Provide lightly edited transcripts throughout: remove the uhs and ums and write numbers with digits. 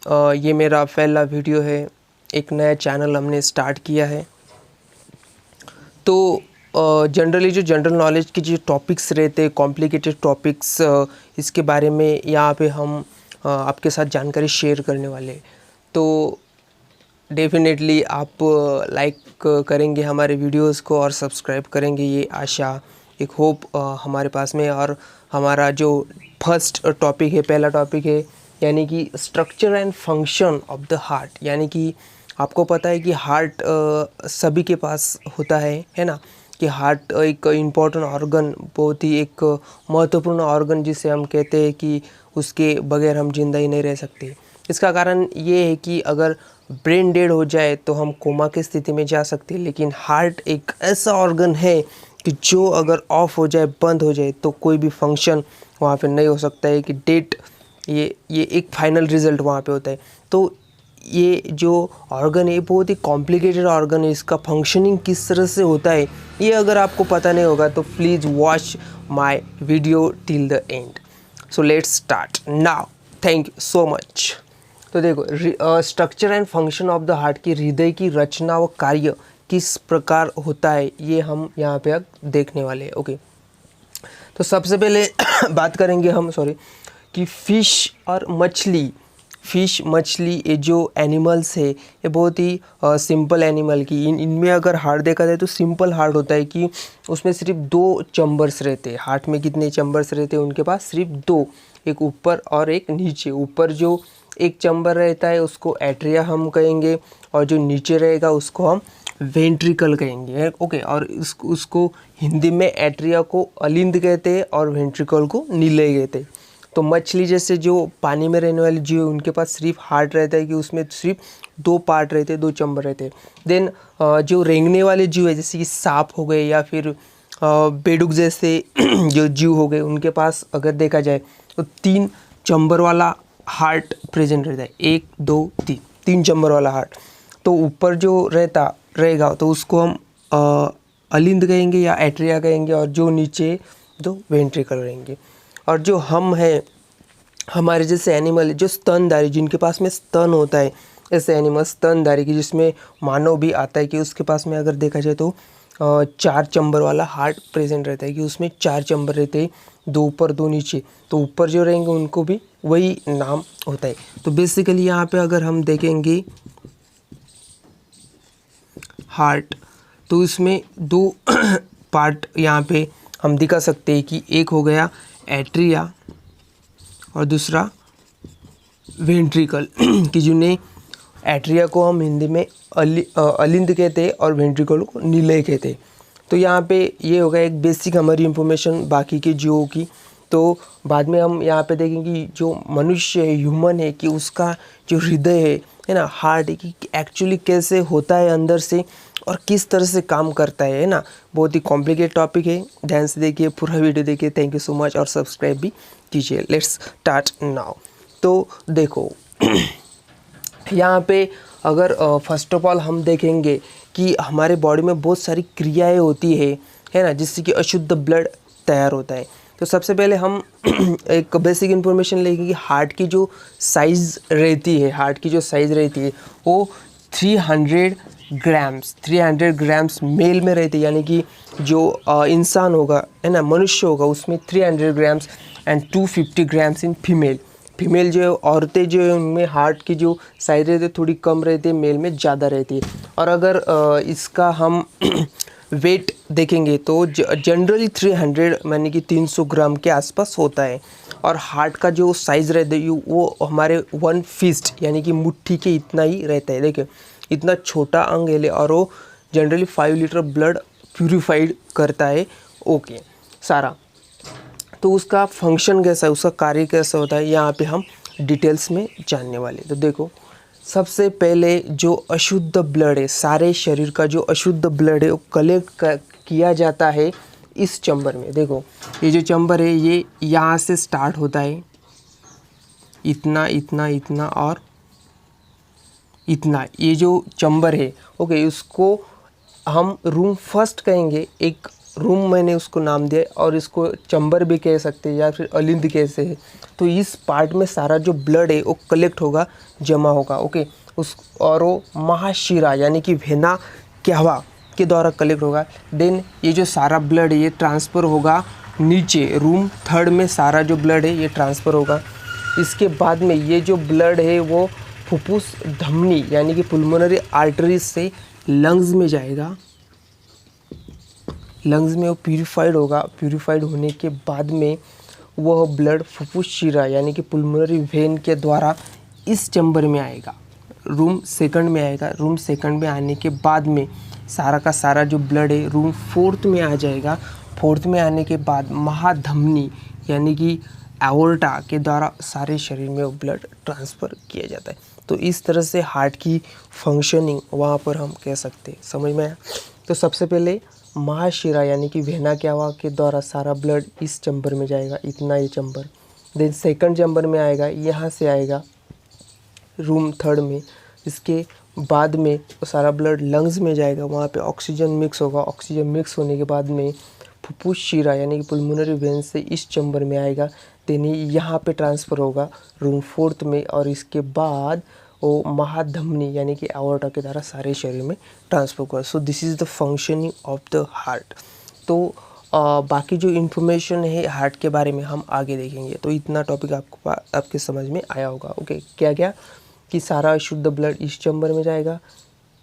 ये मेरा पहला वीडियो है, एक नया चैनल हमने स्टार्ट किया है। तो जनरली जो जनरल नॉलेज के जो टॉपिक्स रहते हैं, कॉम्प्लिकेटेड टॉपिक्स, इसके बारे में यहाँ पे हम आपके साथ जानकारी शेयर करने वाले। तो डेफिनेटली आप लाइक करेंगे हमारे वीडियोस को और सब्सक्राइब करेंगे, ये आशा, एक होप हमारे पास में। और हमारा जो फर्स्ट टॉपिक है, पहला टॉपिक है, यानी कि structure and function of the heart. यानी कि आपको पता है कि हार्ट सभी के पास होता है ना, कि हार्ट एक इम्पॉर्टेंट ऑर्गन, बहुत ही एक महत्वपूर्ण ऑर्गन, जिसे हम कहते हैं कि उसके बगैर हम जिंदा ही नहीं रह सकते। इसका कारण ये है कि अगर ब्रेन डेड हो जाए तो हम कोमा की स्थिति में जा सकते हैं, लेकिन हार्ट एक ऐसा ऑर्गन है कि जो अगर ऑफ हो जाए, बंद हो जाए, तो कोई भी फंक्शन वहाँ पे नहीं हो सकता है, कि डेट, ये एक फाइनल रिजल्ट वहाँ पे होता है। तो ये जो ऑर्गन है बहुत ही कॉम्प्लिकेटेड ऑर्गन है, इसका फंक्शनिंग किस तरह से होता है ये अगर आपको पता नहीं होगा तो please watch my video till the end. So let's start now, thank you so much. तो देखो, structure and function of the heart की हृदय की रचना व कार्य किस प्रकार होता है, ये हम यहाँ पे अब देखने वाले हैं। ओके, तो सबसे पहले बात करेंगे हम कि फ़िश और मछली, फ़िश मछली ये जो एनिमल्स है, ये बहुत ही सिंपल एनिमल की, इनमें अगर हार्ट देखा जाए तो सिंपल हार्ट होता है, कि उसमें सिर्फ 2 चैम्बर्स रहते हैं। हार्ट में कितने चैम्बर्स रहते हैं उनके पास? सिर्फ 2, एक ऊपर और एक नीचे। ऊपर जो एक चैम्बर रहता है उसको एट्रिया हम कहेंगे, और जो नीचे रहेगा उसको हम वेंट्रिकल कहेंगे। ओके, और उसको हिंदी में एट्रिया को अलिंद कहते हैं और वेंट्रिकल को नीले कहते हैं। तो मछली जैसे जो पानी में रहने वाली जीव है, उनके पास सिर्फ हार्ट रहता है, कि उसमें सिर्फ 2 पार्ट रहते हैं, 2 चैम्बर रहते हैं। देन जो रेंगने वाले जीव है, जैसे कि सांप हो गए या फिर बेडूक जैसे जो जीव हो गए, उनके पास अगर देखा जाए तो 3 चैम्बर वाला हार्ट प्रेजेंट रहता है। 1 2 3 चैम्बर वाला हार्ट। तो ऊपर जो रहेगा तो उसको हम अलिंद कहेंगे या एट्रिया कहेंगे, और जो नीचे तो वेंट्रिकल रहेंगे। और जो हम हैं, हमारे जैसे एनिमल जो स्तनधारी, जिनके पास में स्तन होता है, ऐसे एनिमल स्तनधारी की, जिसमें मानव भी आता है, कि उसके पास में अगर देखा जाए तो 4 चैम्बर वाला हार्ट प्रेजेंट रहता है, कि उसमें 4 चैम्बर रहते हैं, 2 ऊपर 2 नीचे। तो ऊपर जो रहेंगे उनको भी वही नाम होता है। तो बेसिकली यहाँ पे अगर हम देखेंगे हार्ट, तो इसमें 2 पार्ट यहाँ पे हम दिखा सकते हैं, कि एक हो गया एट्रिया और दूसरा वेंट्रिकल, कि जिन्हें एट्रिया को हम हिंदी में अलिंद कहते हैं और वेंट्रिकल को नीले कहते हैं। तो यहाँ पे ये होगा एक बेसिक हमारी इंफॉर्मेशन बाकी के जीवों की। तो बाद में हम यहाँ पे देखेंगे कि जो मनुष्य है, ह्यूमन है, कि उसका जो हृदय है ना, हार्ट है, कि एक्चुअली कैसे होता है अंदर से और किस तरह से काम करता है ना। बहुत ही कॉम्प्लिकेटेड टॉपिक है, ध्यान से देखिए, पूरा वीडियो देखिए। थैंक यू सो मच, और सब्सक्राइब भी कीजिए। Let's start now. तो देखो यहाँ पे अगर फर्स्ट ऑफ ऑल हम देखेंगे कि हमारे बॉडी में बहुत सारी क्रियाएं होती है ना, जिससे कि अशुद्ध ब्लड तैयार होता है। तो सबसे पहले हम एक बेसिक इन्फॉर्मेशन लेंगे कि हार्ट की जो साइज़ रहती है, वो 300 ग्राम्स मेल में रहती है, यानी कि जो इंसान होगा, है ना, मनुष्य होगा, उसमें 300 grams and 250 grams in female जो औरतें जो है, उनमें हार्ट की जो साइज रहती है थोड़ी कम रहती है, मेल में ज़्यादा रहती है। और अगर इसका हम वेट देखेंगे तो जनरली 300 यानी कि 300 ग्राम के आसपास होता है। और हार्ट का जो साइज़ रहता है वो हमारे 1 फिस्ट यानी कि मुट्ठी के इतना ही रहता है। देखिए, इतना छोटा अंग है, और वो जनरली 5 लीटर ब्लड प्यूरिफाइड करता है। ओके, सारा। तो उसका फंक्शन कैसा है, उसका कार्य कैसा होता है, यहाँ पे हम डिटेल्स में जानने वाले। तो देखो, सबसे पहले जो अशुद्ध ब्लड है, सारे शरीर का जो अशुद्ध ब्लड है, वो कलेक्ट किया जाता है इस चैम्बर में। देखो, ये जो चैम्बर है, ये यहाँ से स्टार्ट होता है, इतना इतना इतना और इतना, ये जो चैम्बर है, ओके, उसको हम रूम फर्स्ट कहेंगे। एक रूम मैंने उसको नाम दिया और इसको चंबर भी कह सकते हैं या फिर अलिंद कैसे है। तो इस पार्ट में सारा जो ब्लड है वो कलेक्ट होगा, जमा होगा, ओके। उस और वो महाशिरा यानी कि वेना क्यावा के द्वारा कलेक्ट होगा। देन ये जो सारा ब्लड है ये ट्रांसफ़र होगा नीचे रूम 3rd में, सारा जो ब्लड है ये ट्रांसफ़र होगा। इसके बाद में ये जो ब्लड है वो फुफ्फुस धमनी यानी कि पुल्मोनरी आर्टरीज से लंग्स में जाएगा। लंग्स में वो प्यूरिफाइड होगा। प्यूरिफाइड होने के बाद में वह ब्लड फुफ्फुस शिरा यानी कि पुल्मोनरी वेन के द्वारा इस चैम्बर में आएगा, रूम 2nd में आएगा। रूम 2nd में आने के बाद में सारा का सारा जो ब्लड है रूम 4th में आ जाएगा। 4th में आने के बाद महाधमनी यानी कि एओर्टा के द्वारा सारे शरीर में वो ब्लड ट्रांसफ़र किया जाता है। तो इस तरह से हार्ट की फंक्शनिंग वहाँ पर हम कह सकते हैं। समझ में आया? तो सबसे पहले महाशिरा यानी कि वेना क्यावा के द्वारा सारा ब्लड इस चैम्बर में जाएगा, इतना ये चैम्बर। देन 2nd चैम्बर में आएगा, यहाँ से आएगा रूम 3rd में। इसके बाद में सारा ब्लड लंग्स में जाएगा, वहाँ पे ऑक्सीजन मिक्स होगा। ऑक्सीजन मिक्स होने के बाद में फुफ्फुस शिरा यानी कि पुल्मोनरी वेन से इस चैम्बर में आएगा। देन यहाँ पे ट्रांसफ़र होगा रूम 4th में और इसके बाद वो महाधमनी यानी कि एओर्टा के द्वारा सारे शरीर में ट्रांसफ़र होगा। So this is the functioning of the heart. तो बाकी जो इन्फॉर्मेशन है हार्ट के बारे में हम आगे देखेंगे। तो इतना टॉपिक आपके समझ में आया होगा, ओके। क्या क्या कि सारा शुद्ध ब्लड इस चैम्बर में जाएगा,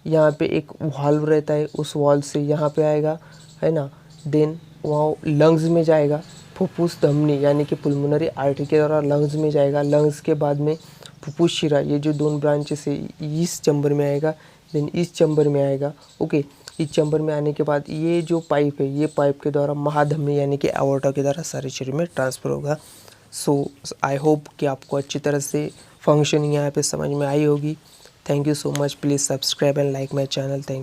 यहाँ पे एक वाल्व रहता है, उस वाल्व से यहाँ पे आएगा, है ना। देन वहाँ लंग्स में जाएगा, फुफ्फुस धमनी यानी कि पुल्मोनरी आर्टरी के द्वारा लंग्स में जाएगा। लंग्स के बाद में फुफ्फुस शिरा, ये जो 2 ब्रांचेस है इस चैम्बर में आएगा। देन इस चैम्बर में आएगा, ओके। इस चैम्बर में आने के बाद ये जो पाइप है, ये पाइप के द्वारा महाधमनी यानी कि एओर्टा के द्वारा सारे शरीर में ट्रांसफ़र होगा। सो आई होप कि आपको अच्छी तरह से फंक्शनिंग यहाँ पे समझ में आई होगी। Thank you so much. Please subscribe and like my channel. Thank you.